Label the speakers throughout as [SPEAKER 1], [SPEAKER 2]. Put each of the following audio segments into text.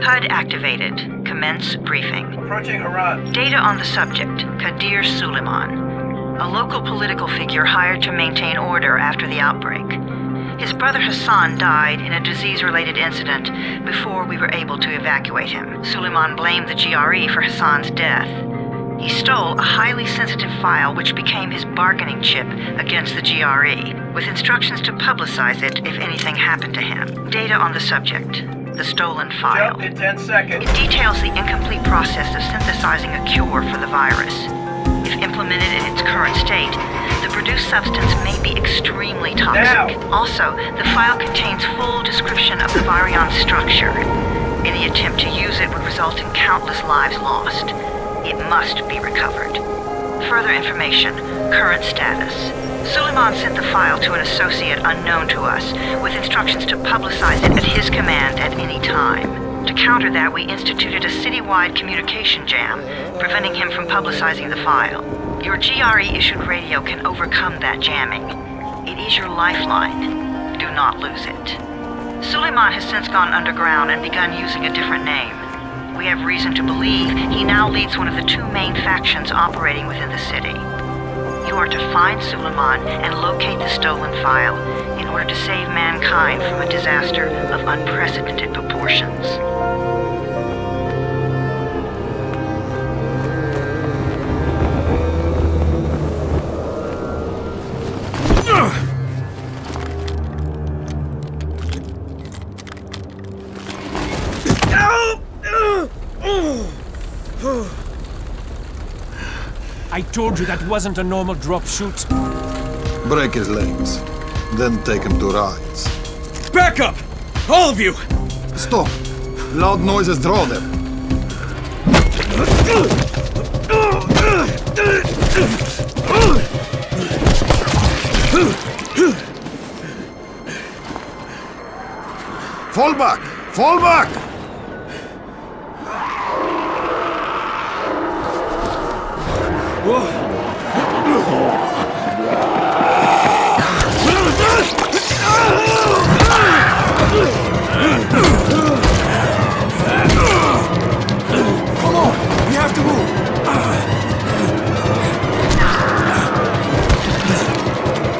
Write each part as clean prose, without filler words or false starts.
[SPEAKER 1] HUD activated. Commence briefing.
[SPEAKER 2] Approaching Haran.
[SPEAKER 1] Data on the subject, Kadir Suleiman. A local political figure hired to maintain order after the outbreak. His brother Hassan died in a disease-related incident before we were able to evacuate him. Suleiman blamed the GRE for Hassan's death. He stole a highly sensitive file which became his bargaining chip against the GRE, with instructions to publicize it if anything happened to him. Data on the subject, the stolen file.
[SPEAKER 2] Jump in 10 seconds.
[SPEAKER 1] It details the incomplete process of synthesizing a cure for the virus. If implemented in its current state, the produced substance may be extremely toxic.
[SPEAKER 2] Now.
[SPEAKER 1] Also, the file contains full description of the virion structure. Any attempt to use it would result in countless lives lost. It must be recovered. Further information, current status. Suleiman sent the file to an associate unknown to us, with instructions to publicize it at his command at any time. To counter that, we instituted a citywide communication jam, preventing him from publicizing the file. Your GRE-issued radio can overcome that jamming. It is your lifeline. Do not lose it. Suleiman has since gone underground and begun using a different name. We have reason to believe he now leads one of the two main factions operating within the city. You are to find Suleiman and locate the stolen file in order to save mankind from a disaster of unprecedented proportions.
[SPEAKER 3] I told you that wasn't a normal drop shoot.
[SPEAKER 4] Break his legs, then take him to rides.
[SPEAKER 3] Back up! All of you!
[SPEAKER 4] Stop! Loud noises draw them. Fall back! Fall back!
[SPEAKER 3] Come on! We have to move!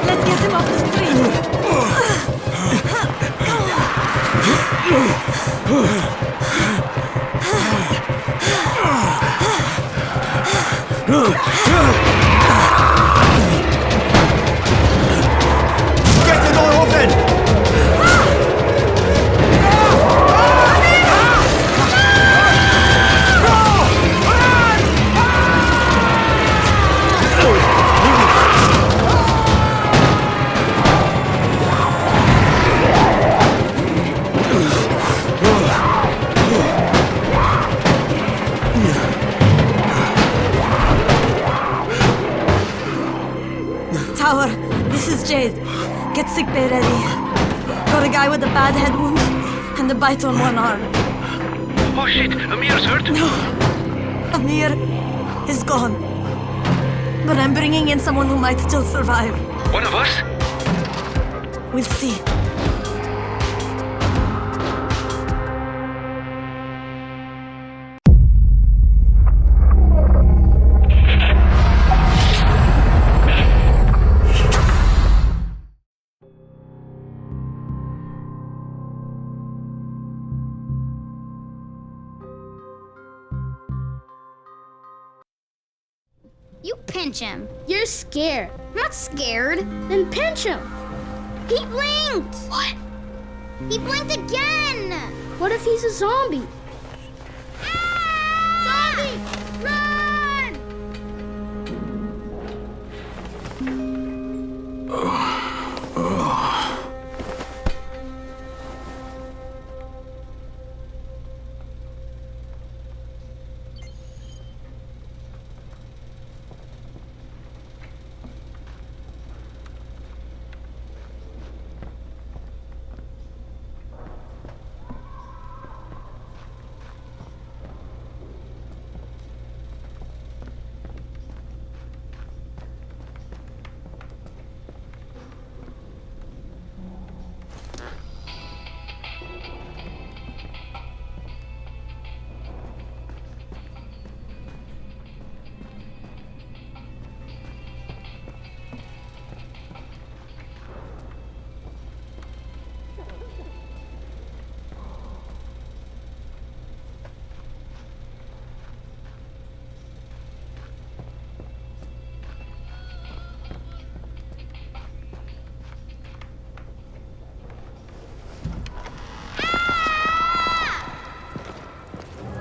[SPEAKER 5] Let's get him off the street!
[SPEAKER 3] Get the door open!
[SPEAKER 5] Tower, this is Jade. Get sickbay ready. Got a guy with a bad head wound and a bite on one arm.
[SPEAKER 2] Oh shit, Amir's hurt?
[SPEAKER 5] No, Amir is gone. But I'm bringing in someone who might still survive.
[SPEAKER 2] One of us?
[SPEAKER 5] We'll see.
[SPEAKER 6] You pinch him. You're scared. I'm not scared. Then pinch him. He blinked! What? He blinked again! What if he's a zombie? Ah! Zombie! Run!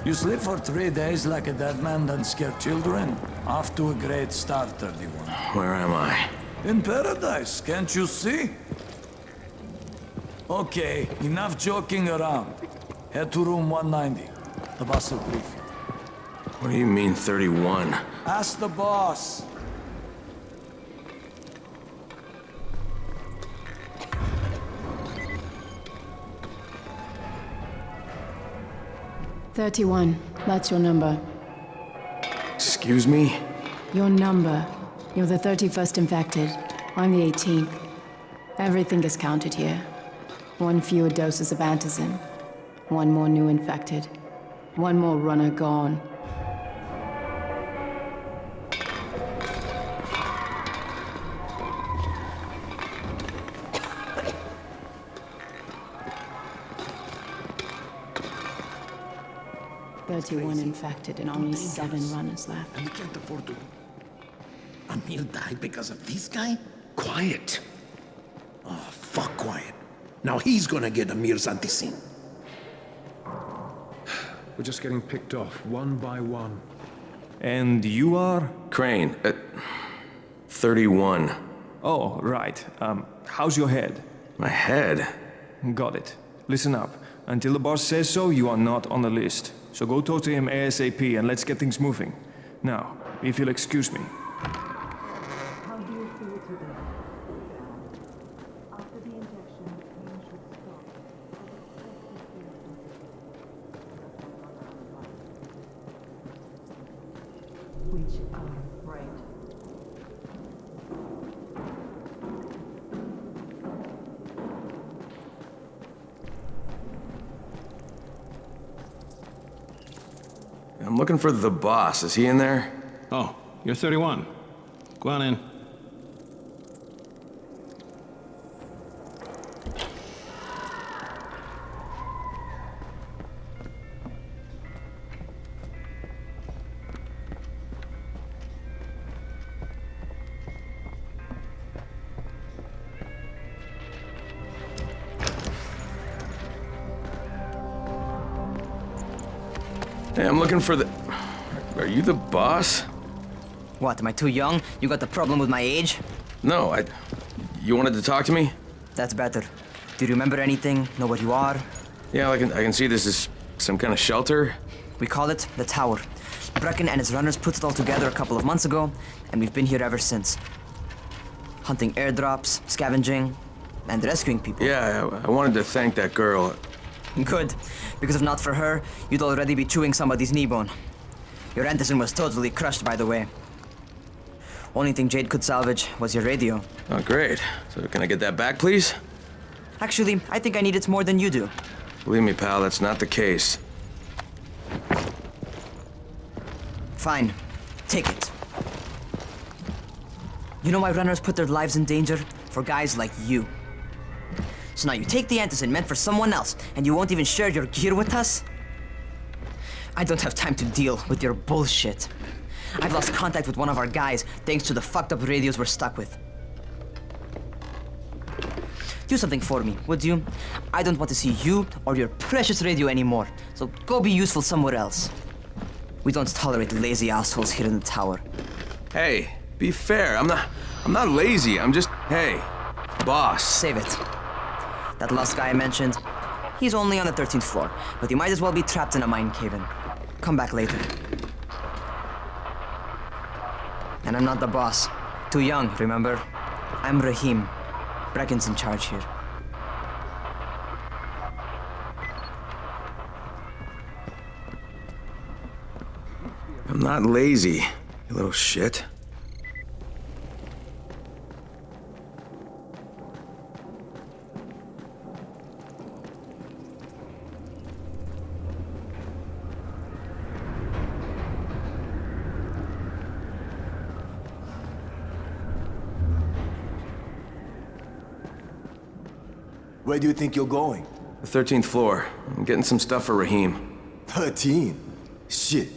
[SPEAKER 3] You sleep for 3 days like a dead man, then scare children? Off to a great start, 31.
[SPEAKER 7] Where am I?
[SPEAKER 3] In paradise, can't you see? Okay, enough joking around. Head to room 190. The boss will brief you.
[SPEAKER 7] What do you mean, 31?
[SPEAKER 3] Ask the boss.
[SPEAKER 8] That's your number.
[SPEAKER 7] Excuse me?
[SPEAKER 8] Your number. You're the 31st infected. I'm the 18th. Everything is counted here. 1 fewer doses of antizin. 1 more new infected. 1 more runner gone. "31 infected and only 7 runners left."
[SPEAKER 9] And we can't afford to... Amir died because of this guy? Quiet. Oh, fuck quiet. Now he's gonna get Amir's anti-scene.
[SPEAKER 10] We're just getting picked off, one by one.
[SPEAKER 11] And you are?
[SPEAKER 7] Crane, 31.
[SPEAKER 11] Oh, right. How's your head?
[SPEAKER 7] My head?
[SPEAKER 11] Got it. Listen up. Until the boss says so, you are not on the list. So go talk to him ASAP and let's get things moving. Now, if you'll excuse me.
[SPEAKER 12] How do you feel today? After the injection, pain should stop. Which are right.
[SPEAKER 7] I'm looking for the boss. Is he in there?
[SPEAKER 13] Oh, you're 31. Go on in.
[SPEAKER 7] Hey, I'm looking for the... Are you the boss?
[SPEAKER 14] What, am I too young? You got the problem with my age?
[SPEAKER 7] No, You wanted to talk to me?
[SPEAKER 14] That's better. Do you remember anything? Know what you are?
[SPEAKER 7] Yeah, I can see this is some kind of shelter.
[SPEAKER 14] We call it the Tower. Brecken and his runners put it all together a couple of months ago, and we've been here ever since. Hunting airdrops, scavenging, and rescuing people.
[SPEAKER 7] Yeah, I wanted to thank that girl.
[SPEAKER 14] Good, because if not for her, you'd already be chewing somebody's knee bone. Your antizin was totally crushed, by the way. Only thing Jade could salvage was your radio.
[SPEAKER 7] Oh, great. So can I get that back, please?
[SPEAKER 14] Actually, I think I need it more than you do.
[SPEAKER 7] Believe me, pal, that's not the case.
[SPEAKER 14] Fine. Take it. You know why runners put their lives in danger? For guys like you. So now you take the antizin meant for someone else, and you won't even share your gear with us? I don't have time to deal with your bullshit. I've lost contact with one of our guys thanks to the fucked up radios we're stuck with. Do something for me, would you? I don't want to see you or your precious radio anymore, so go be useful somewhere else. We don't tolerate lazy assholes here in the tower.
[SPEAKER 7] Hey, be fair. I'm not lazy. I'm just, hey, boss.
[SPEAKER 14] Save it. That last guy I mentioned, he's only on the 13th floor, but he might as well be trapped in a mine cave-in. Come back later. And I'm not the boss. Too young, remember? I'm Rahim. Brecken's in charge here.
[SPEAKER 7] I'm not lazy, you little shit.
[SPEAKER 15] Where do you think you're going?
[SPEAKER 7] The 13th floor. I'm getting some stuff for Rahim.
[SPEAKER 15] 13? Shit.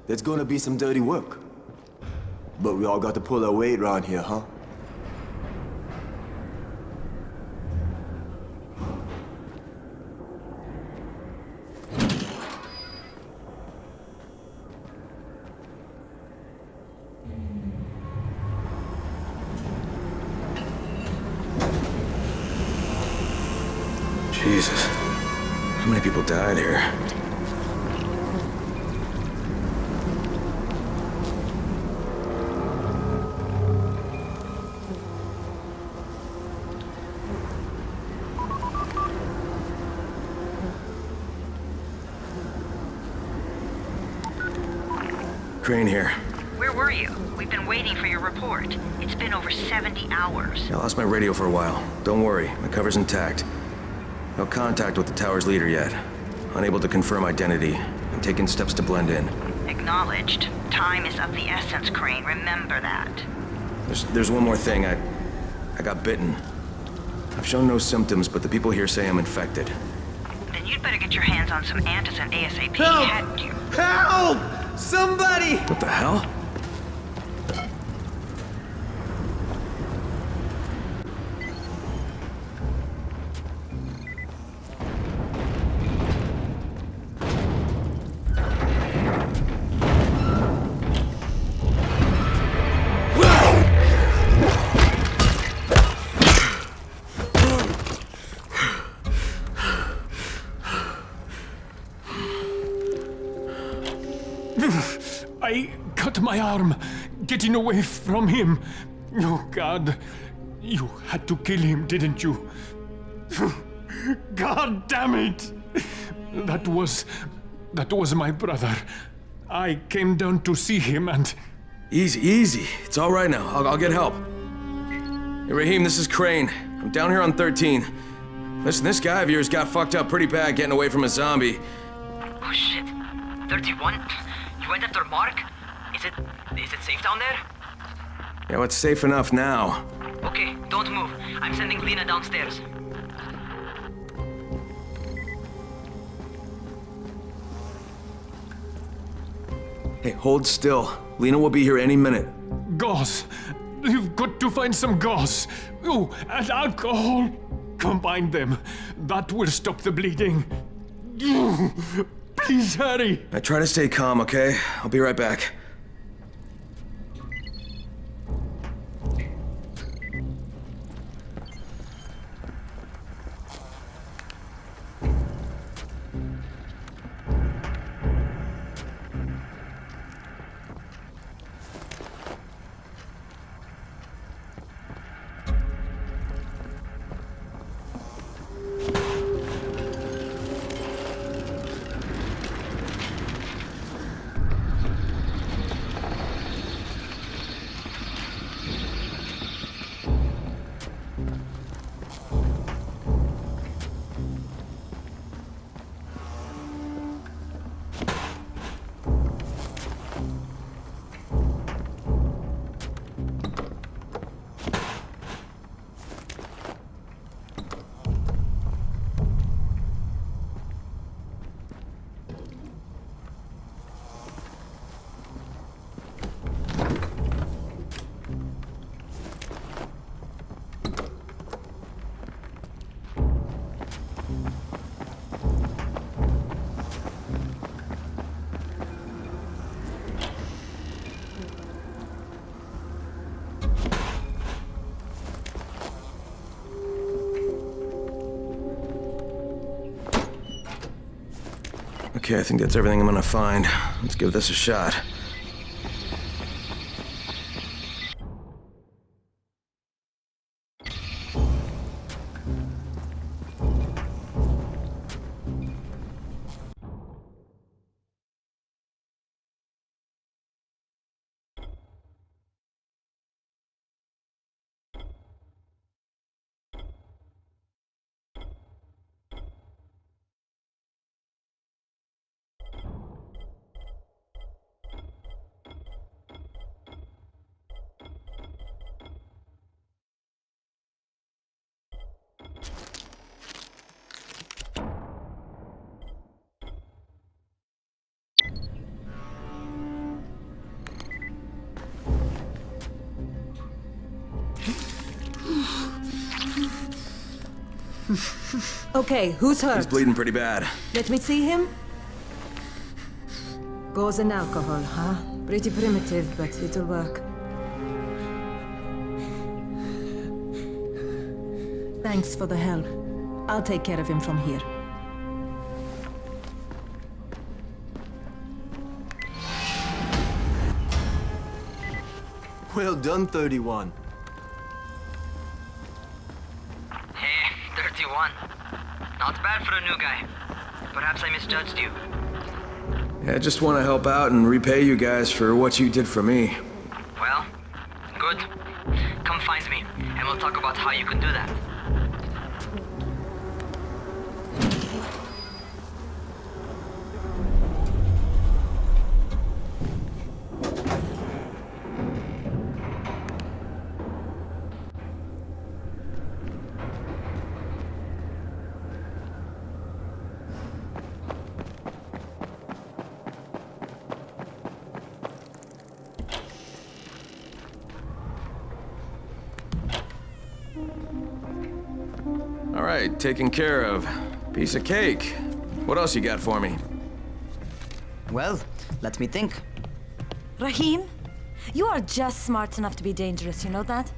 [SPEAKER 15] There's gonna be some dirty work. But we all got to pull our weight around here, huh?
[SPEAKER 7] Jesus. How many people died here? Crane here.
[SPEAKER 1] Where were you? We've been waiting for your report. It's been over 70 hours.
[SPEAKER 7] I lost my radio for a while. Don't worry, my cover's intact. No contact with the tower's leader yet. Unable to confirm identity. I'm taking steps to blend in.
[SPEAKER 1] Acknowledged. Time is of the essence, Crane. Remember that.
[SPEAKER 7] There's one more thing. I got bitten. I've shown no symptoms, but the people here say I'm infected.
[SPEAKER 1] Then you'd better get your hands on some antizin ASAP.
[SPEAKER 7] Help!
[SPEAKER 14] Help! Somebody!
[SPEAKER 7] What the hell?
[SPEAKER 10] I cut my arm, getting away from him. Oh, God. You had to kill him, didn't you? God damn it! That was my brother. I came down to see him and...
[SPEAKER 7] Easy. It's all right now. I'll get help. Hey, Raheem, this is Crane. I'm down here on 13. Listen, this guy of yours got fucked up pretty bad getting away from a zombie.
[SPEAKER 14] Oh, shit. 31? You went after Mark? Is it safe down there?
[SPEAKER 7] Yeah, well, it's safe enough now.
[SPEAKER 14] Okay, don't move. I'm sending Lena downstairs.
[SPEAKER 7] Hey, hold still. Lena will be here any minute.
[SPEAKER 10] Gauze. You've got to find some gauze. Oh, and alcohol. Combine them. That will stop the bleeding. Please hurry.
[SPEAKER 7] I try to stay calm, okay? I'll be right back. Okay, I think that's everything I'm gonna find. Let's give this a shot.
[SPEAKER 12] Okay, who's hurt?
[SPEAKER 7] He's bleeding pretty bad.
[SPEAKER 12] Let me see him. Gauze and alcohol, huh? Pretty primitive, but it'll work. Thanks for the help. I'll take care of him from here.
[SPEAKER 15] Well done, 31.
[SPEAKER 14] Hey, 31. Not bad for a new guy. Perhaps I misjudged you.
[SPEAKER 7] Yeah, I just want to help out and repay you guys for what you did for me.
[SPEAKER 14] Well, good. Come find me, and we'll talk about how you can do that.
[SPEAKER 7] All right, taken care of. Piece of cake. What else you got for me?
[SPEAKER 14] Well, let me think.
[SPEAKER 5] Rahim, you are just smart enough to be dangerous, you know that?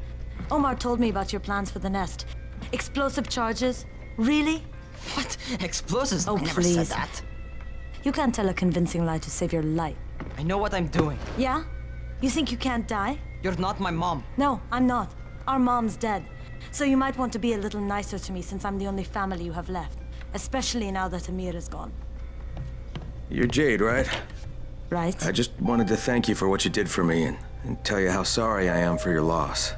[SPEAKER 5] Omar told me about your plans for the nest. Explosive charges? Really?
[SPEAKER 14] What? Explosives?
[SPEAKER 5] Oh,
[SPEAKER 14] I never
[SPEAKER 5] please.
[SPEAKER 14] said that.
[SPEAKER 5] You can't tell a convincing lie to save your life.
[SPEAKER 14] I know what I'm doing.
[SPEAKER 5] Yeah? You think you can't die?
[SPEAKER 14] You're not my mom.
[SPEAKER 5] No, I'm not. Our mom's dead. So you might want to be a little nicer to me since I'm the only family you have left. Especially now that Amir is gone.
[SPEAKER 7] You're Jade, right?
[SPEAKER 5] Right.
[SPEAKER 7] I just wanted to thank you for what you did for me and tell you how sorry I am for your loss.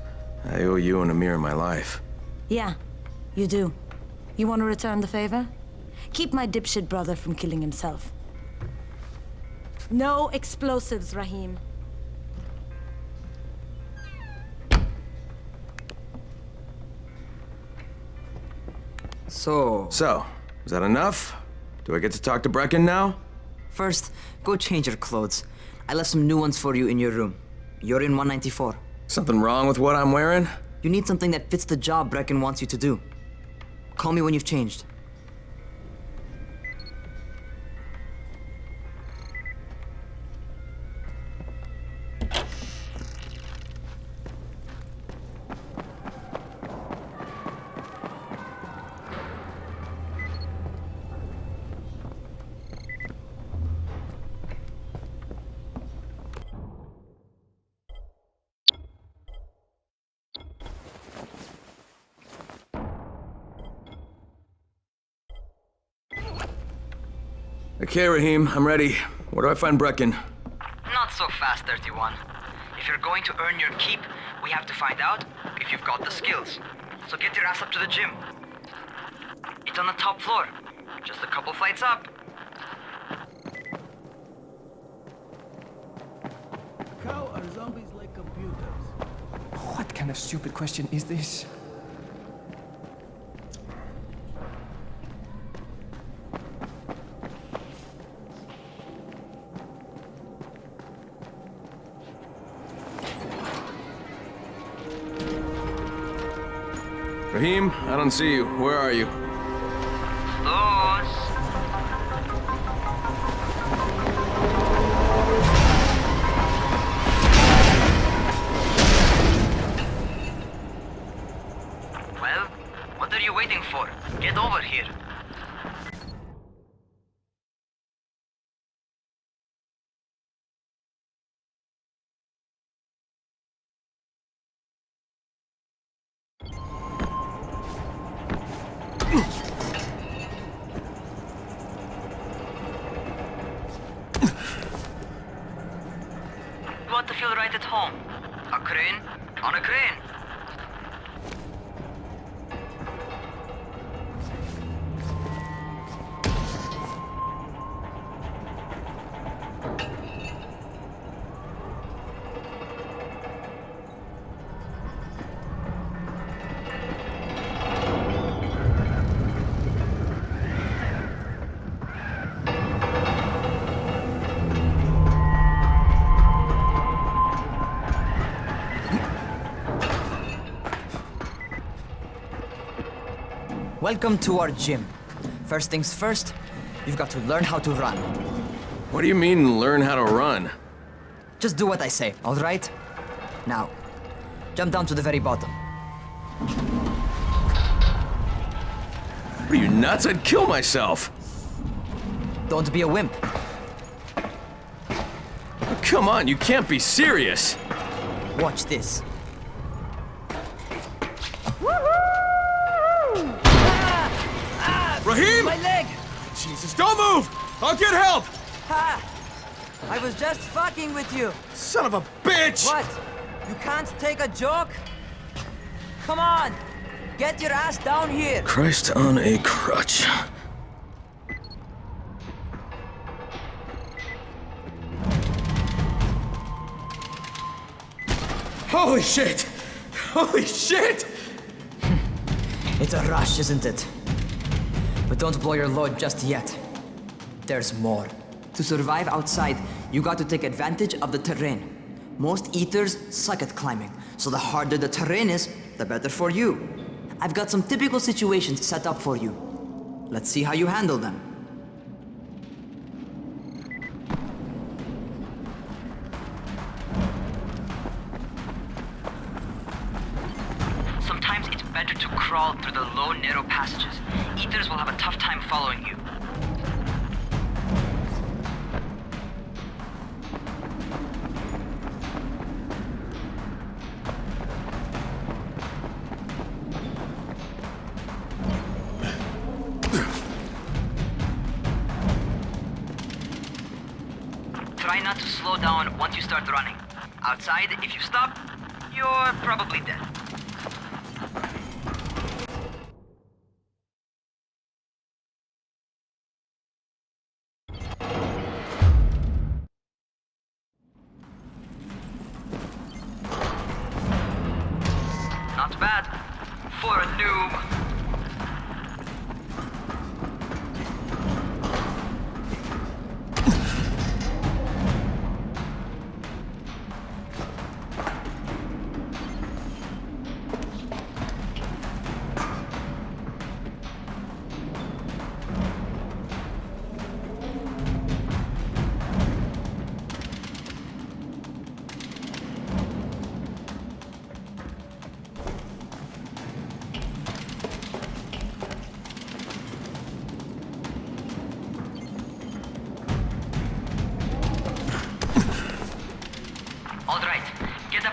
[SPEAKER 7] I owe you and Amir my life.
[SPEAKER 5] Yeah, you do. You want to return the favor? Keep my dipshit brother from killing himself. No explosives, Rahim.
[SPEAKER 14] So,
[SPEAKER 7] is that enough? Do I get to talk to Brecken now?
[SPEAKER 14] first, go change your clothes. I left some new ones for you in your room. You're in 194.
[SPEAKER 7] Something wrong with what I'm wearing?
[SPEAKER 14] You need something that fits the job Brecken wants you to do. Call me when you've changed.
[SPEAKER 7] Okay, Rahim, I'm ready. Where do I find Brecken?
[SPEAKER 14] Not so fast, 31. If you're going to earn your keep, we have to find out if you've got the skills. So get your ass up to the gym. It's on the top floor. Just a couple flights up.
[SPEAKER 3] How are zombies like computers?
[SPEAKER 11] What kind of stupid question is this?
[SPEAKER 7] Rahim, I don't see you. Where are you?
[SPEAKER 14] Those. Well, what are you waiting for? Get over here. You want to feel right at home. A crane on a crane. Welcome to our gym. First things first, you've got to learn how to run.
[SPEAKER 7] What do you mean, learn how to run?
[SPEAKER 14] Just do what I say, all right? Now, jump down to the very bottom.
[SPEAKER 7] What are you, nuts? I'd kill myself.
[SPEAKER 14] Don't be a wimp.
[SPEAKER 7] Oh, come on, you can't be serious.
[SPEAKER 14] Watch this.
[SPEAKER 7] Raheem!
[SPEAKER 14] My leg!
[SPEAKER 7] Jesus, don't move! I'll get help!
[SPEAKER 14] Ha! I was just fucking with you.
[SPEAKER 7] Son of a bitch!
[SPEAKER 14] What? You can't take a joke? Come on! Get your ass down here!
[SPEAKER 7] Christ on a crutch. Holy shit! Holy shit!
[SPEAKER 14] It's a rush, isn't it? But don't blow your load just yet. There's more. To survive outside, you got to take advantage of the terrain. Most eaters suck at climbing, so the harder the terrain is, the better for you. I've got some typical situations set up for you. Let's see how you handle them.
[SPEAKER 16] Sometimes it's better to crawl through the low, narrow passages. Eaters will have a tough time following you. Try not to slow down once you start running. Outside, if you stop, you're probably dead. Not bad for a noob.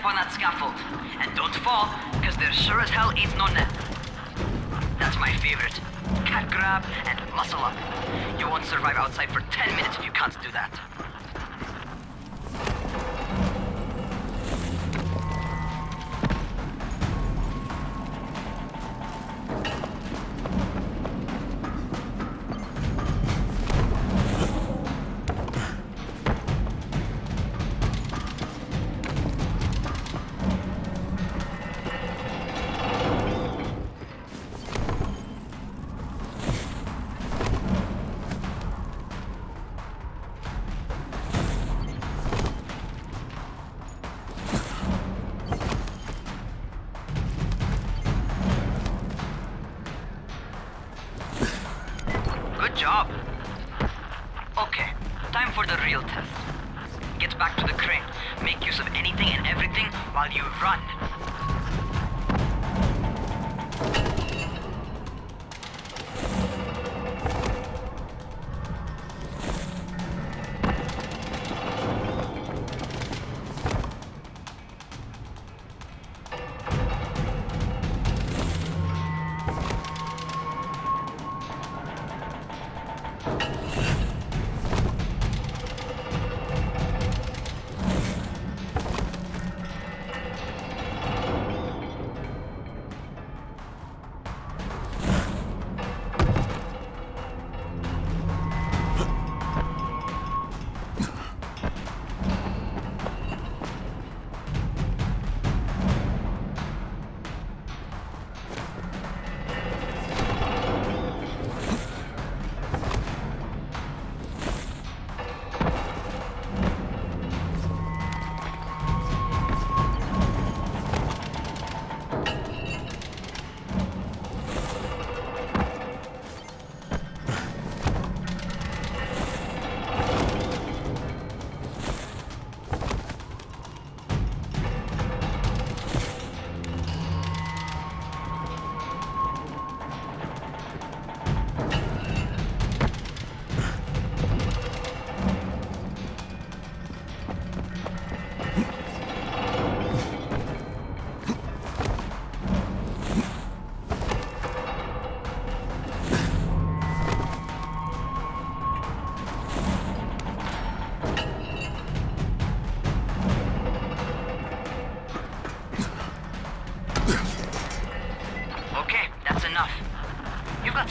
[SPEAKER 16] On that scaffold. And don't fall, because there sure as hell ain't no net. That's my favorite. Cat grab and muscle up. You won't survive outside for 10 minutes if you can't do that. Good job. Okay, time for the real test. Get back to the crane. Make use of anything and everything while you run.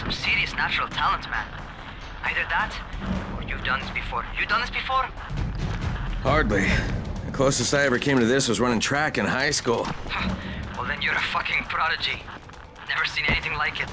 [SPEAKER 16] some serious natural talent, man. Either that, or you've done this before. You done this before?
[SPEAKER 7] Hardly. The closest I ever came to this was running track in high school.
[SPEAKER 16] Well, then you're a fucking prodigy. Never seen anything like it.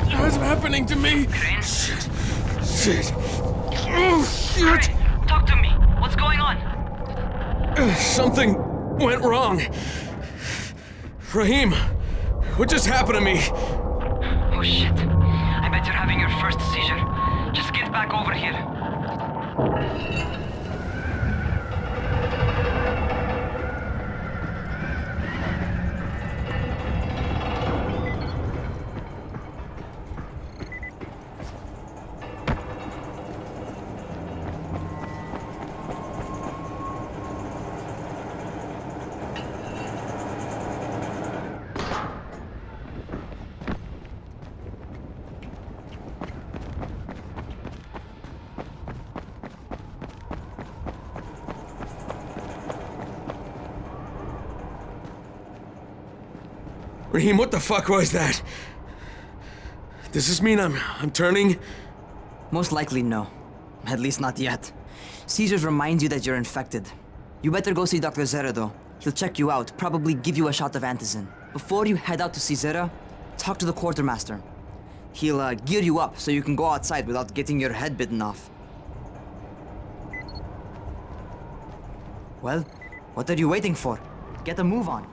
[SPEAKER 7] What's happening to me?
[SPEAKER 16] Crane?
[SPEAKER 7] Shit. Oh, shit.
[SPEAKER 16] Crane, talk to me. What's going on?
[SPEAKER 7] Something went wrong. Raheem, what just happened to me?
[SPEAKER 16] Oh shit. I bet you're having your first seizure. Just get back over here.
[SPEAKER 7] Raheem, what the fuck was that? Does this mean I'm turning?
[SPEAKER 14] Most likely no. At least not yet. Seizures remind you that you're infected. You better go see Dr. Zera though. He'll check you out, probably give you a shot of antizin. Before you head out to see Zera, talk to the quartermaster. He'll gear you up so you can go outside without getting your head bitten off. Well, what are you waiting for? Get a move on.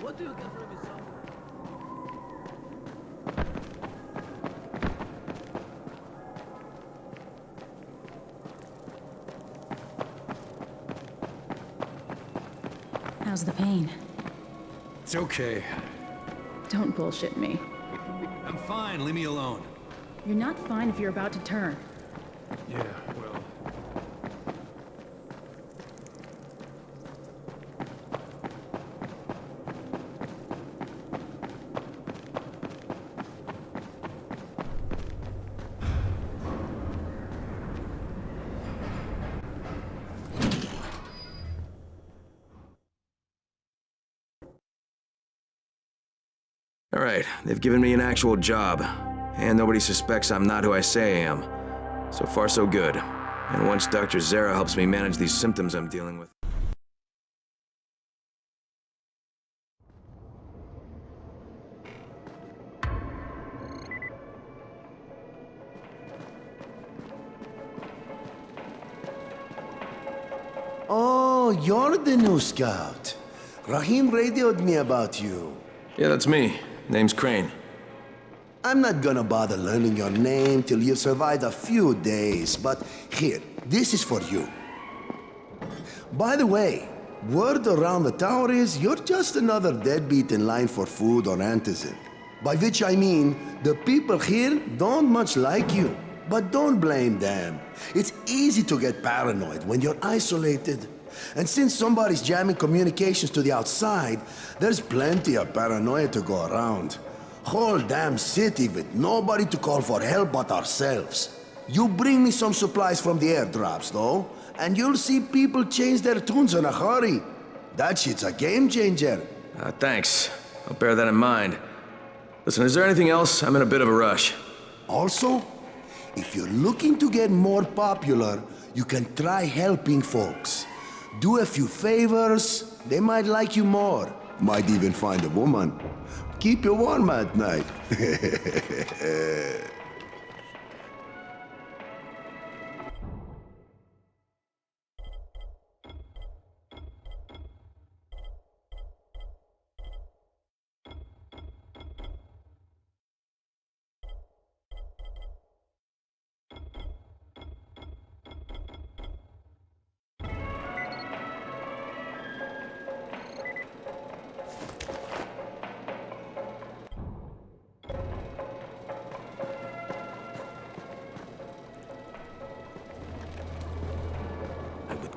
[SPEAKER 3] What do you get from yourself?
[SPEAKER 8] How's the pain?
[SPEAKER 17] It's okay.
[SPEAKER 8] Don't bullshit me.
[SPEAKER 17] I'm fine, leave me alone.
[SPEAKER 8] You're not fine if you're about to turn.
[SPEAKER 17] Yeah, well...
[SPEAKER 7] All right, they've given me an actual job. And nobody suspects I'm not who I say I am. So far, so good. And once Dr. Zera helps me manage these symptoms I'm dealing with...
[SPEAKER 9] Oh, you're the new scout. Raheem radioed me about you.
[SPEAKER 7] Yeah, that's me. Name's Crane.
[SPEAKER 9] I'm not gonna bother learning your name till you've survived a few days, but here, this is for you. By the way, word around the tower is you're just another deadbeat in line for food or antizin. By which I mean, the people here don't much like you. But don't blame them. It's easy to get paranoid when you're isolated. And since somebody's jamming communications to the outside, there's plenty of paranoia to go around. Whole damn city with nobody to call for help but ourselves. You bring me some supplies from the airdrops, though, and you'll see people change their tunes in a hurry. That shit's a game changer.
[SPEAKER 7] Thanks. I'll bear that in mind. Listen, is there anything else? I'm in a bit of a rush.
[SPEAKER 9] Also, if you're looking to get more popular, you can try helping folks. Do a few favors, they might like you more. Might even find a woman. Keep you warm at night.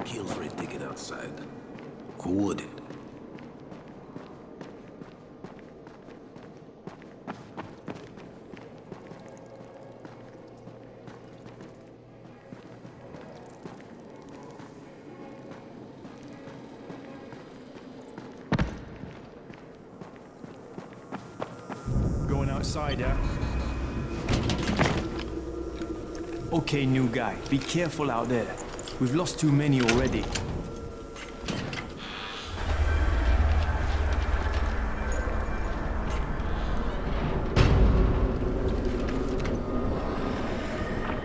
[SPEAKER 18] kill for a ticket outside. Who wouldn't?
[SPEAKER 11] Going outside, yeah? Okay, new guy, be careful out there. We've lost too many already.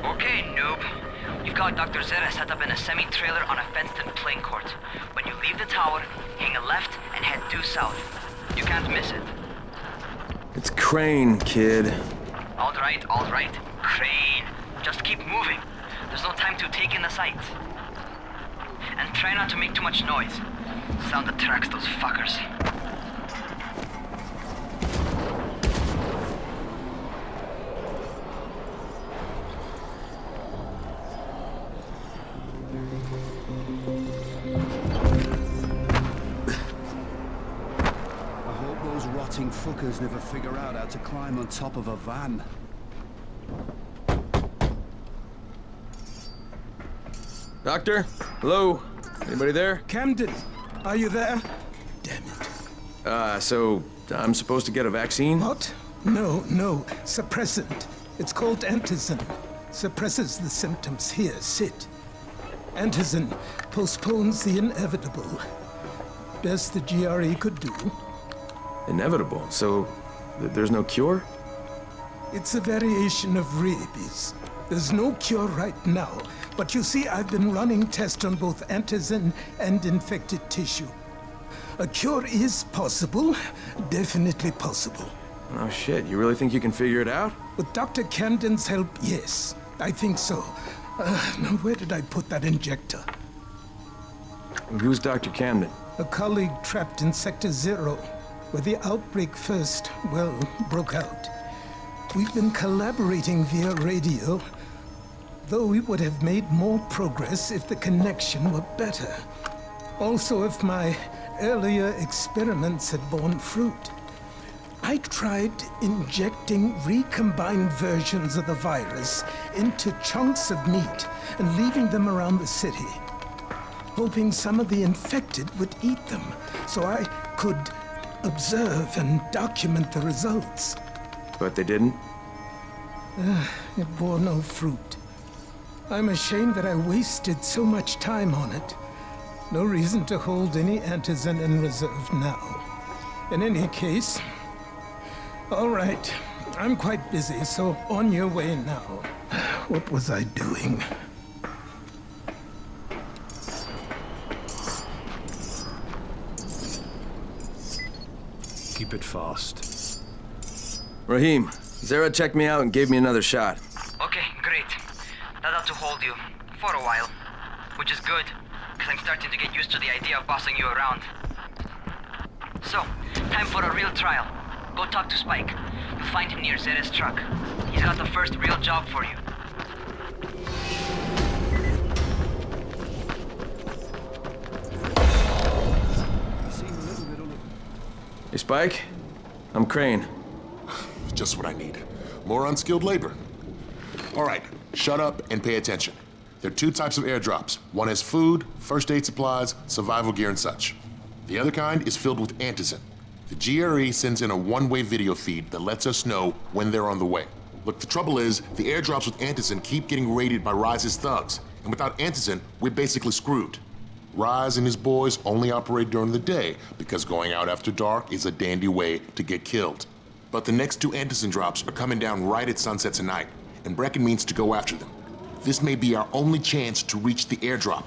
[SPEAKER 16] Okay, noob. You've got Dr. Zera set up in a semi-trailer on a fenced-in playing court. When you leave the tower, hang a left and head due south. You can't miss it.
[SPEAKER 7] It's Crane, kid.
[SPEAKER 16] All right. Crane. Just keep moving. There's no time to take in the sights. And try not to make too much noise. Sound attracts those fuckers.
[SPEAKER 19] I hope those rotting fuckers never figure out how to climb on top of a van.
[SPEAKER 7] Doctor? Hello? Anybody there?
[SPEAKER 20] Camden, are you there?
[SPEAKER 7] So I'm supposed to get a vaccine?
[SPEAKER 20] What? No. Suppressant. It's called antizin. Suppresses the symptoms. Here, sit. Antizin postpones the inevitable. Best the GRE could do.
[SPEAKER 7] Inevitable? So there's no cure?
[SPEAKER 20] It's a variation of rabies. There's no cure right now, but you see, I've been running tests on both antizin and infected tissue. A cure is possible, definitely possible.
[SPEAKER 7] Oh shit, you really think you can figure it out?
[SPEAKER 20] With Dr. Camden's help, yes. I think so. Now where did I put that injector?
[SPEAKER 7] Who's Dr. Camden?
[SPEAKER 20] A colleague trapped in Sector 0, where the outbreak first, broke out. We've been collaborating via radio, though we would have made more progress if the connection were better. Also, if my earlier experiments had borne fruit. I tried injecting recombined versions of the virus into chunks of meat and leaving them around the city, hoping some of the infected would eat them so I could observe and document the results.
[SPEAKER 7] But they didn't?
[SPEAKER 20] It bore no fruit. I'm ashamed that I wasted so much time on it. No reason to hold any antizin in reserve now. In any case, all right. I'm quite busy, so on your way now. What was I doing?
[SPEAKER 19] Keep it fast.
[SPEAKER 7] Rahim, Zara checked me out and gave me another shot.
[SPEAKER 16] Okay, great. That ought to hold you. For a while. Which is good, because I'm starting to get used to the idea of bossing you around. So, time for a real trial. Go talk to Spike. You'll find him near Zera's truck. He's got the first real job for you.
[SPEAKER 7] Hey, Spike? I'm Crane.
[SPEAKER 21] Just what I need. More unskilled labor. All right, shut up and pay attention. There are two types of airdrops. One has food, first aid supplies, survival gear, and such. The other kind is filled with antizin. The GRE sends in a one-way video feed that lets us know when they're on the way. Look, the trouble is, the airdrops with antizin keep getting raided by Ryze's thugs, and without antizin, we're basically screwed. Ryze and his boys only operate during the day because going out after dark is a dandy way to get killed. But the next two antizin drops are coming down right at sunset tonight, and Brecken means to go after them. This may be our only chance to reach the airdrop.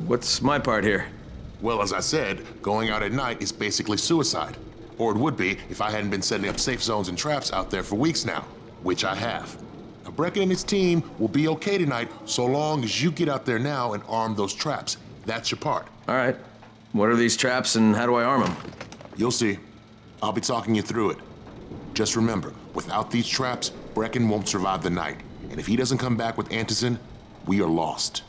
[SPEAKER 7] What's my part here?
[SPEAKER 21] Well, as I said, going out at night is basically suicide. Or it would be if I hadn't been setting up safe zones and traps out there for weeks now, which I have. Now, Brecken and his team will be okay tonight so long as you get out there now and arm those traps. That's your part.
[SPEAKER 7] All right. What are these traps and how do I arm them?
[SPEAKER 21] You'll see. I'll be talking you through it. Just remember, without these traps, Brecken won't survive the night. And if he doesn't come back with antizin, we are lost.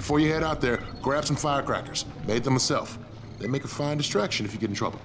[SPEAKER 21] Before you head out there, grab some firecrackers. Made them myself. They make a fine distraction if you get in trouble.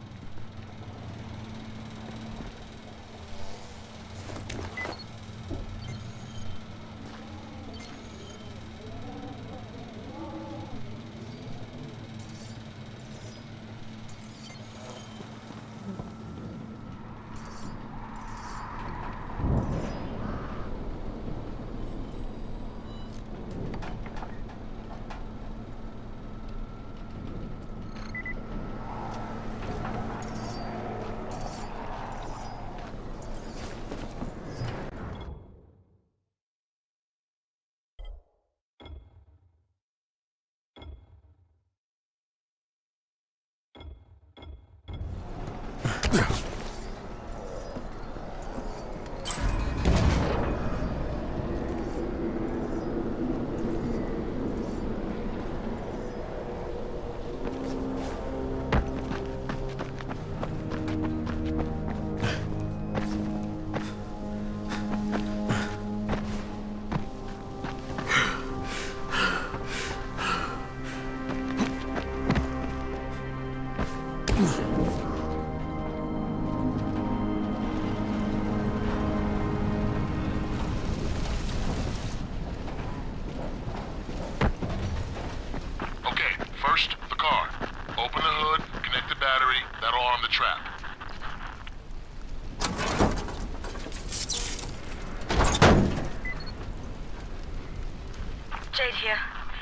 [SPEAKER 21] First, the car. Open the hood, connect the battery, that'll arm the trap.
[SPEAKER 1] Jade here.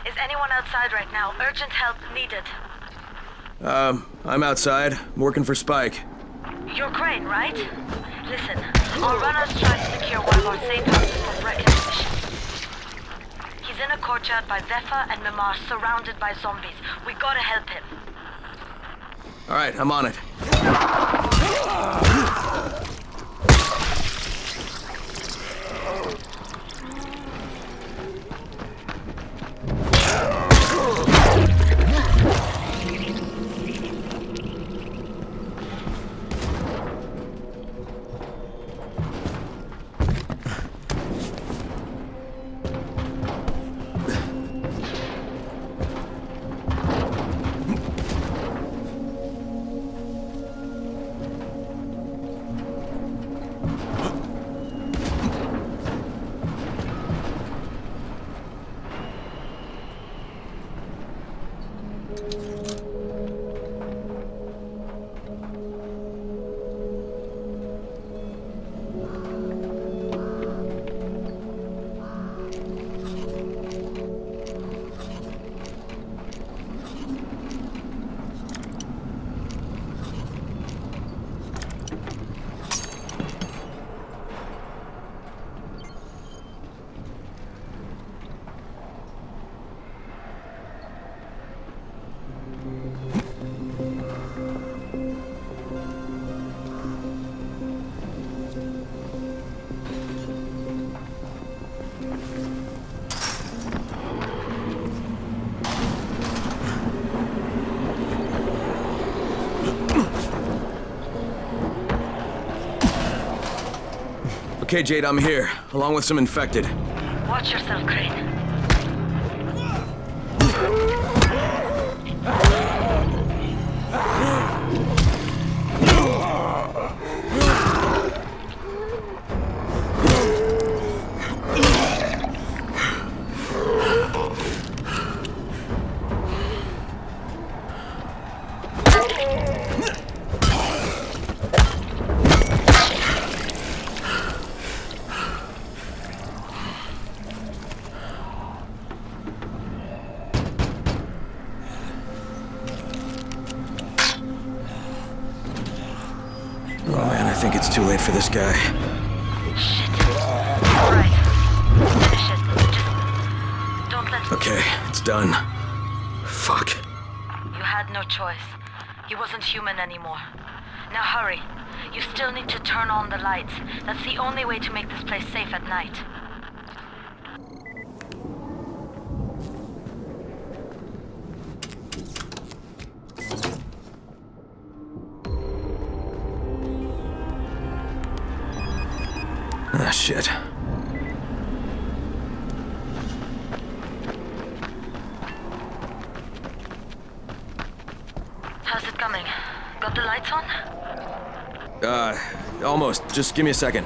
[SPEAKER 1] Is anyone outside right now? Urgent help needed.
[SPEAKER 7] I'm outside. I'm working for Spike.
[SPEAKER 1] You're Crane, right? Listen, our runners tried to secure one of our safe houses for Brecken's mission. He's in a courtyard by Zephyr and Mimar, surrounded by zombies. We gotta help him.
[SPEAKER 7] Alright, I'm on it. Okay, Jade, I'm here, along with some infected.
[SPEAKER 1] Watch yourself, Crane.
[SPEAKER 7] I think it's too late for this guy.
[SPEAKER 1] Shit. Alright. Finish it. Just don't let him...
[SPEAKER 7] Okay, it's done. Fuck.
[SPEAKER 1] You had no choice. He wasn't human anymore. Now hurry. You still need to turn on the lights. That's the only way to make this place safe at night.
[SPEAKER 7] Ah, shit.
[SPEAKER 5] How's it coming? Got the lights on?
[SPEAKER 7] Almost. Just give me a second.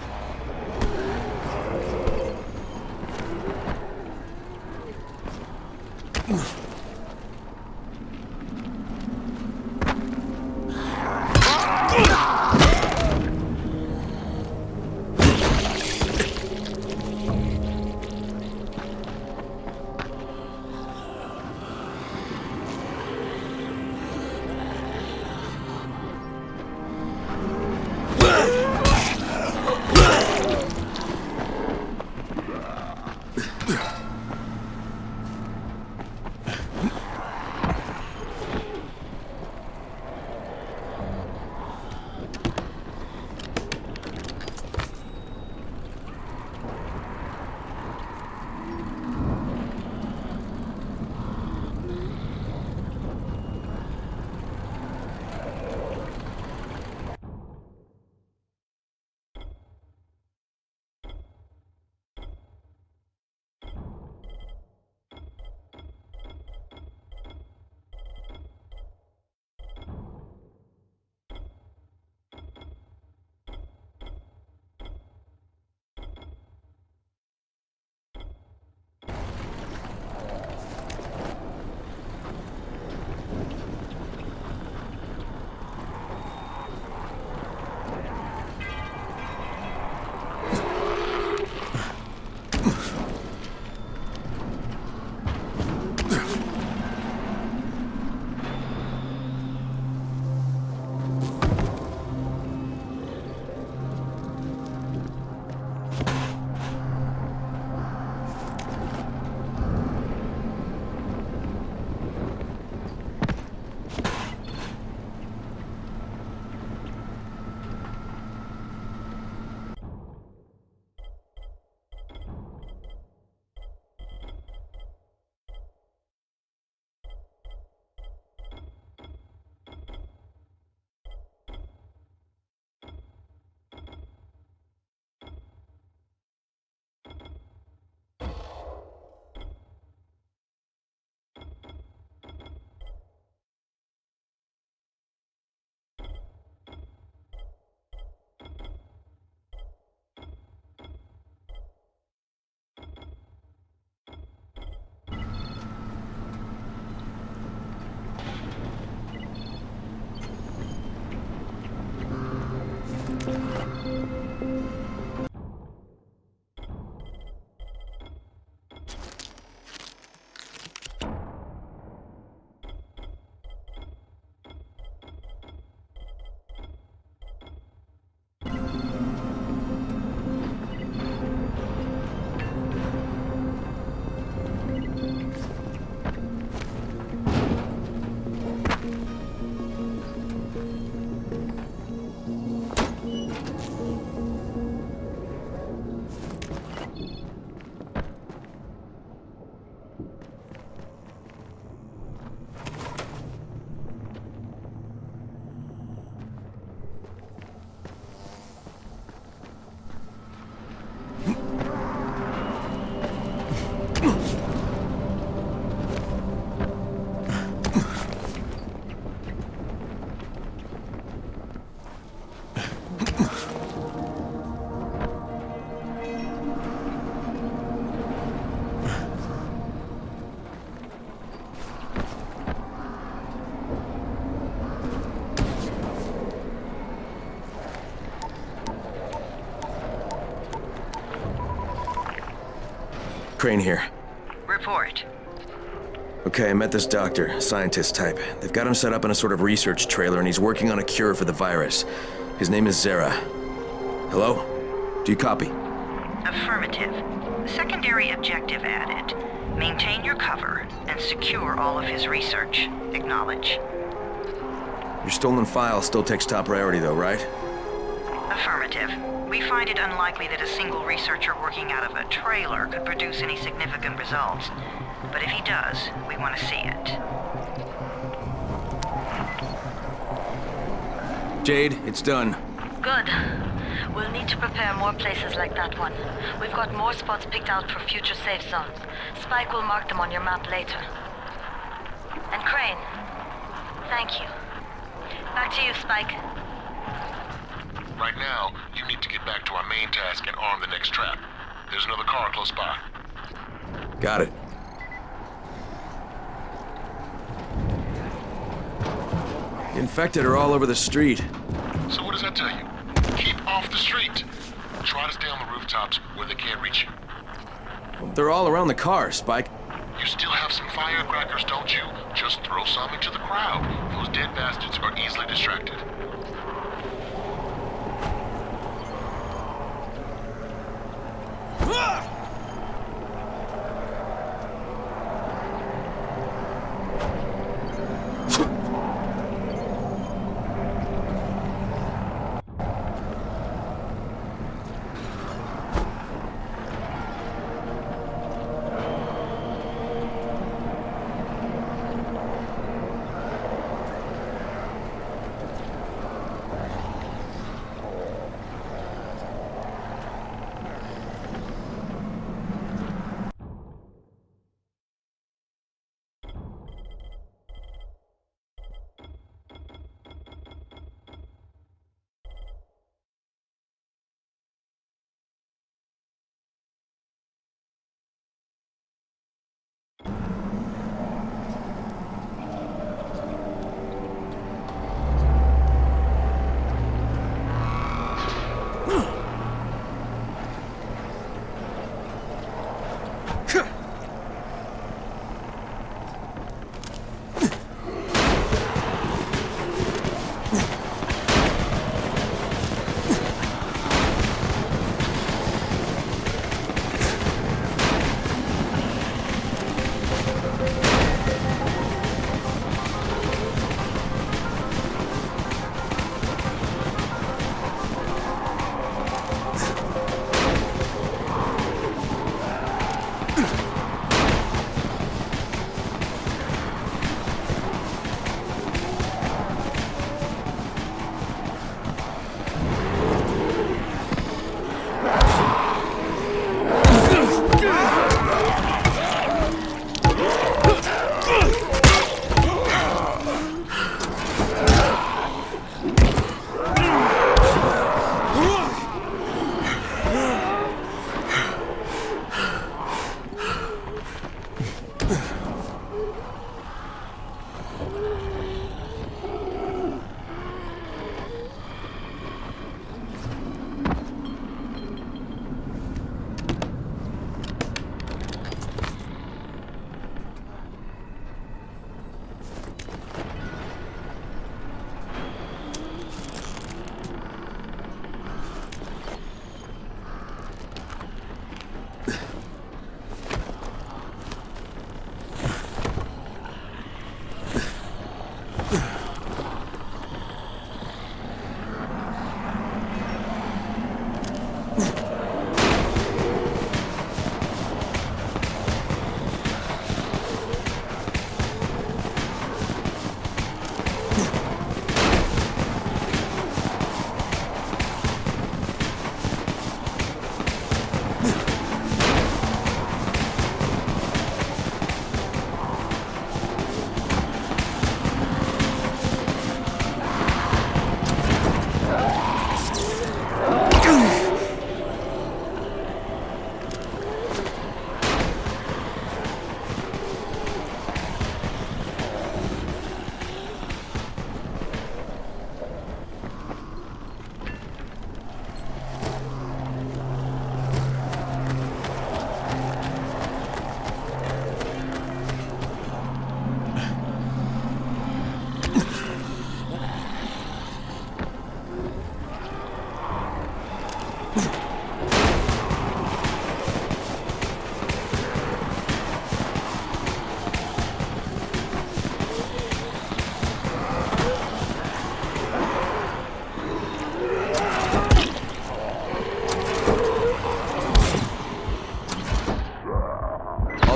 [SPEAKER 7] Crane here.
[SPEAKER 1] Report.
[SPEAKER 7] Okay, I met this doctor, scientist type. They've got him set up in a sort of research trailer, and he's working on a cure for the virus. His name is Zera. Hello? Do you copy?
[SPEAKER 1] Affirmative. Secondary objective added. Maintain your cover and secure all of his research. Acknowledge.
[SPEAKER 7] Your stolen file still takes top priority though, right?
[SPEAKER 1] Affirmative. We find it unlikely that a single researcher working out of a trailer could produce any significant results. But if he does, we want to see it.
[SPEAKER 7] Jade, it's done.
[SPEAKER 5] Good. We'll need to prepare more places like that one. We've got more spots picked out for future safe zones. Spike will mark them on your map later. And Crane, thank you.
[SPEAKER 1] Back to you, Spike.
[SPEAKER 21] Right now, you need to get back to our main task and arm the next trap. There's another car close by.
[SPEAKER 7] Got it. The infected are all over the street.
[SPEAKER 21] So what does that tell you? Keep off the street. Try to stay on the rooftops where they can't reach you.
[SPEAKER 7] They're all around the car, Spike.
[SPEAKER 21] You still have some firecrackers, don't you? Just throw some into the crowd. Those dead bastards are easily distracted.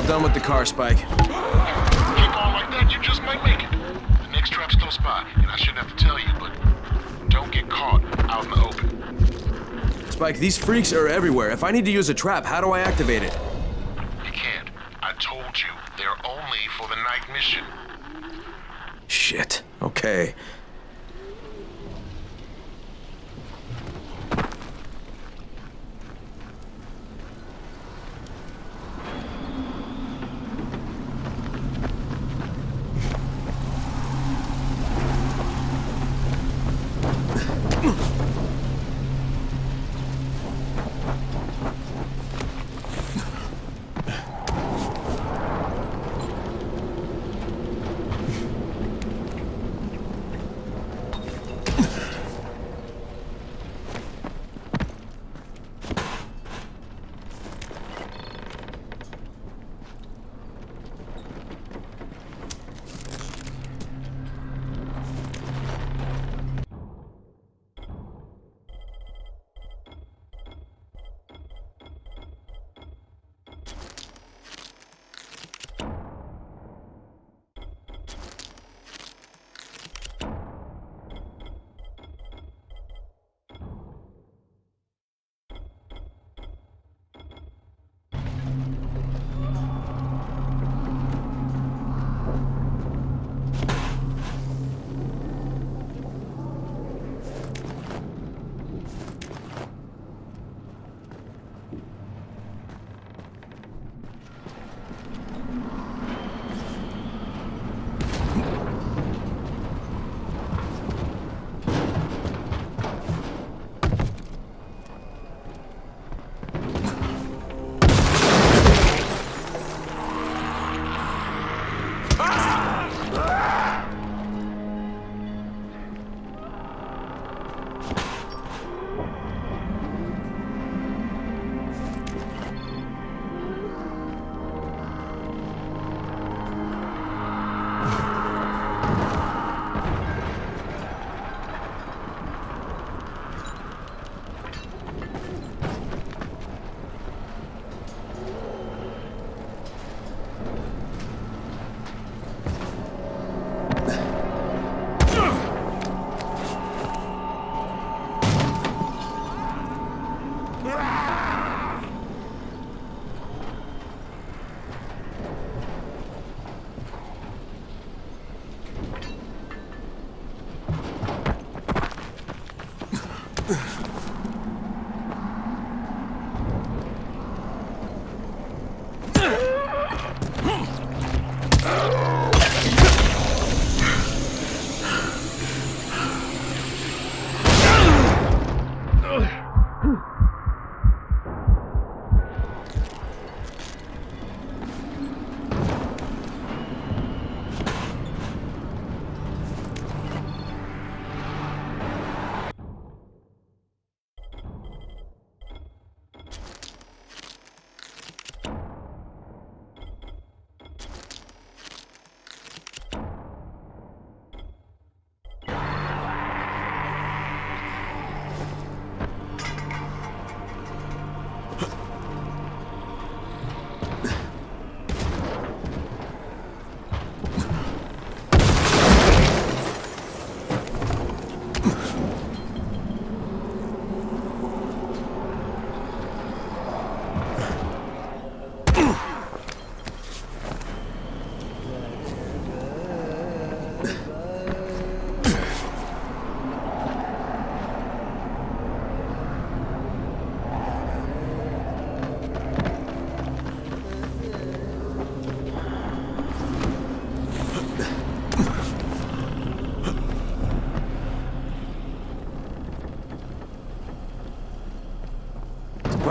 [SPEAKER 7] Done with the car, Spike.
[SPEAKER 21] Keep on like that, you just might make it. The next trap's close by, and I shouldn't have to tell you, but don't get caught out in the open.
[SPEAKER 7] Spike, these freaks are everywhere. If I need to use a trap, how do I activate it?
[SPEAKER 21] You can't. I told you, they're only for the night mission.
[SPEAKER 7] Shit. Okay.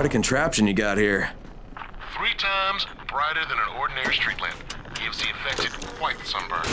[SPEAKER 7] Quite a contraption you got here.
[SPEAKER 21] 3 times brighter than an ordinary street lamp. Gives the infected quite the sunburn.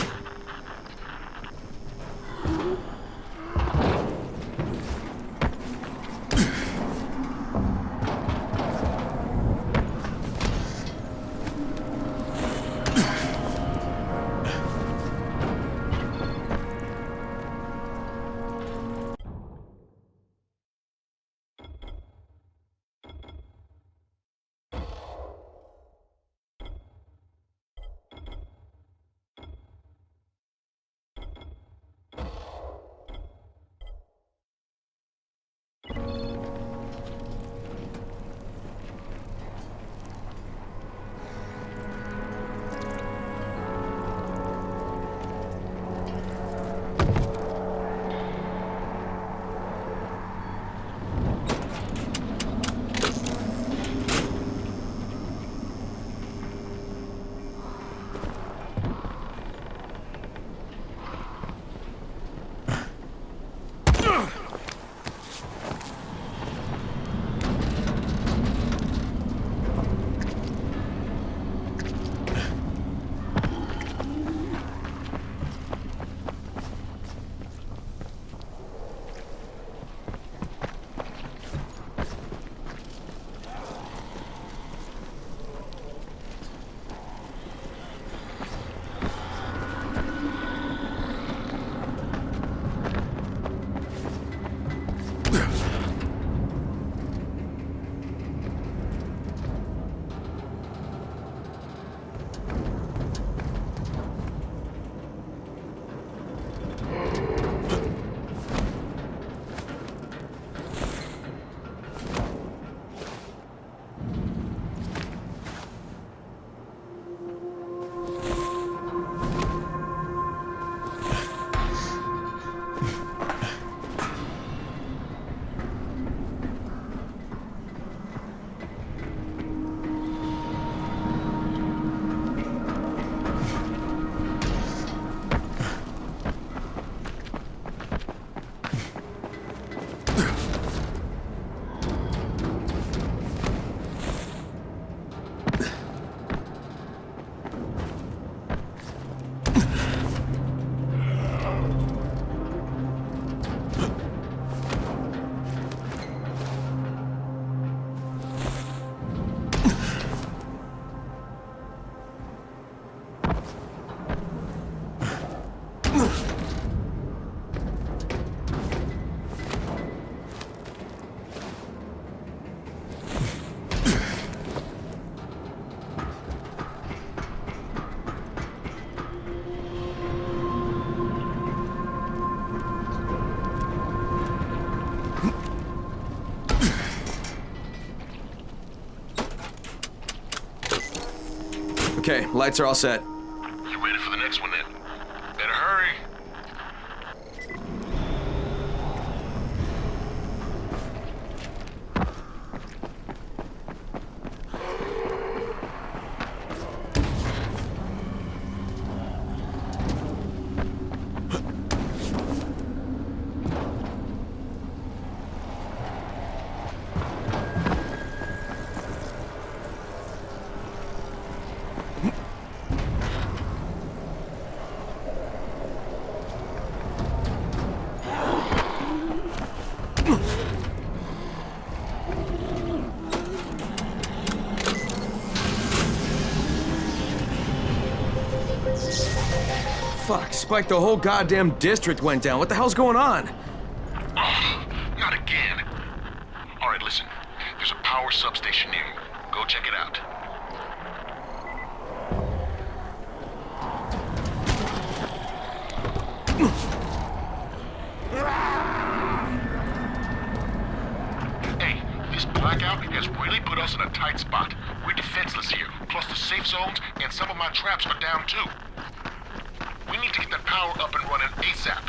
[SPEAKER 7] Okay, lights are all set.
[SPEAKER 21] You ready for the next one then? Better hurry.
[SPEAKER 7] Fuck, Spike, the whole goddamn district went down. What the hell's going on?
[SPEAKER 21] Oh, not again. All right, listen. There's a power substation near you. Go check it out. Hey, this blackout has really put us in a tight spot. We're defenseless here. Plus the safe zones and some of my traps are down too. We need to get that power up and running ASAP.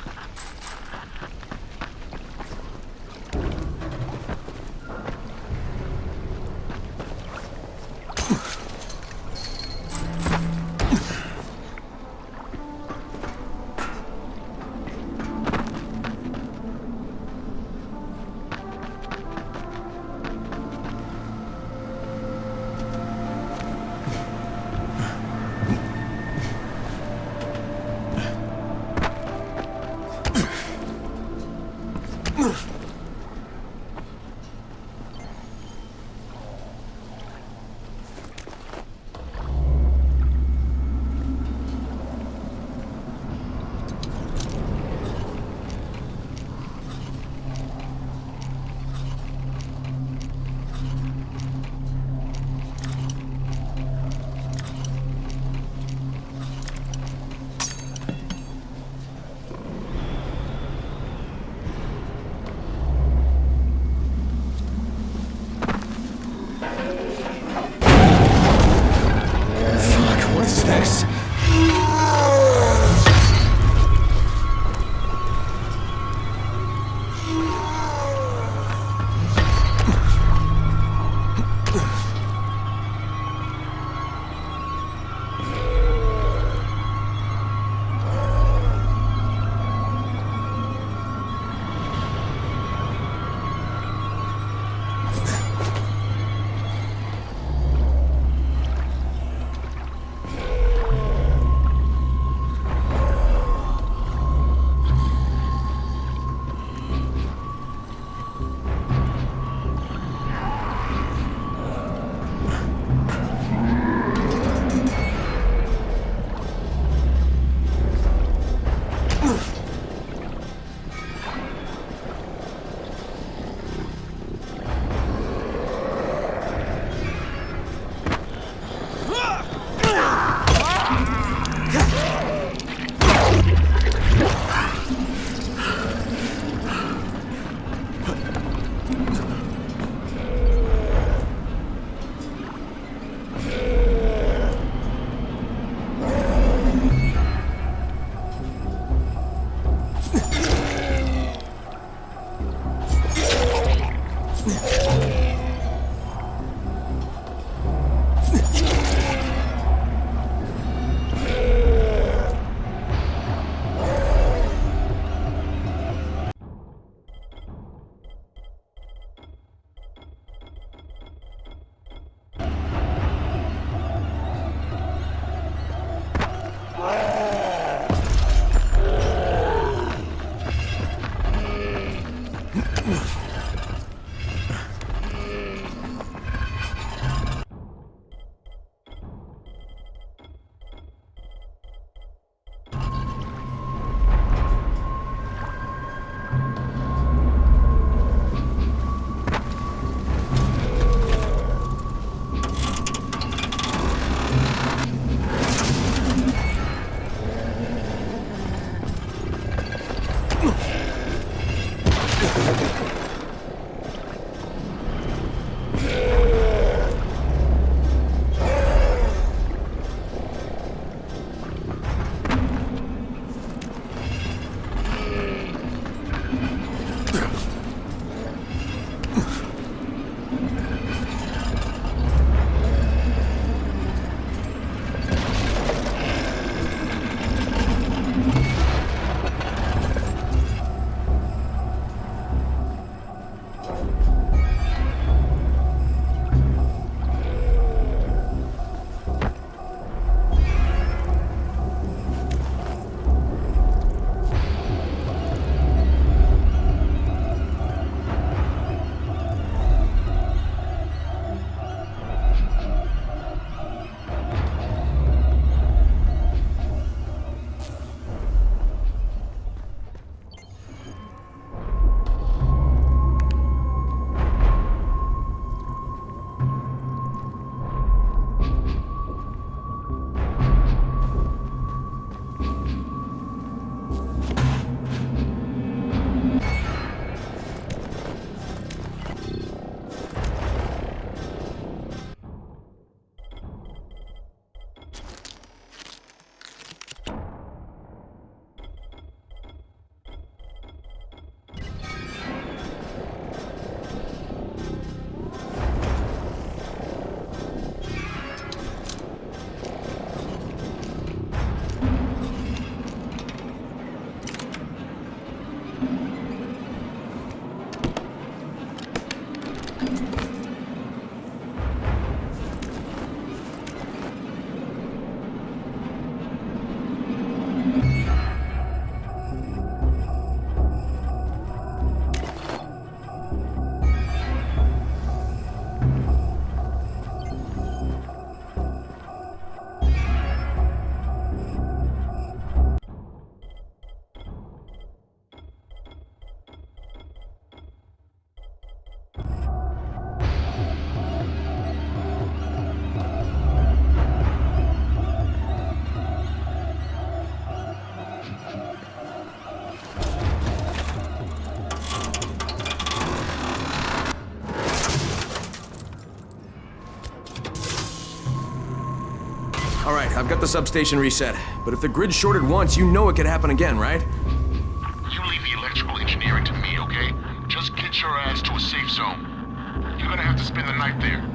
[SPEAKER 7] Got the substation reset, but if the grid shorted once, you know it could happen again, right?
[SPEAKER 21] You leave the electrical engineering to me, okay? Just get your ass to a safe zone. You're gonna have to spend the night there.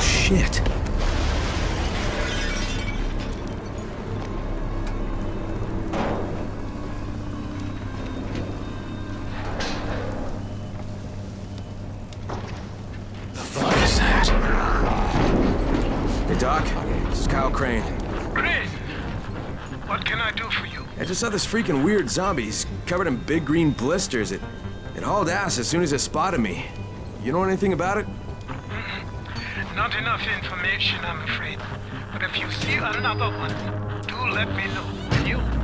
[SPEAKER 7] Shit. The fuck is that? Hey, Doc. This is Kyle Crane.
[SPEAKER 2] Crane! What can I do for you?
[SPEAKER 7] I just saw this freaking weird zombie. He's covered in big green blisters. It hauled ass as soon as it spotted me. You know anything about it?
[SPEAKER 2] Not enough information, I'm afraid. But if you see another one, do let me know, will you?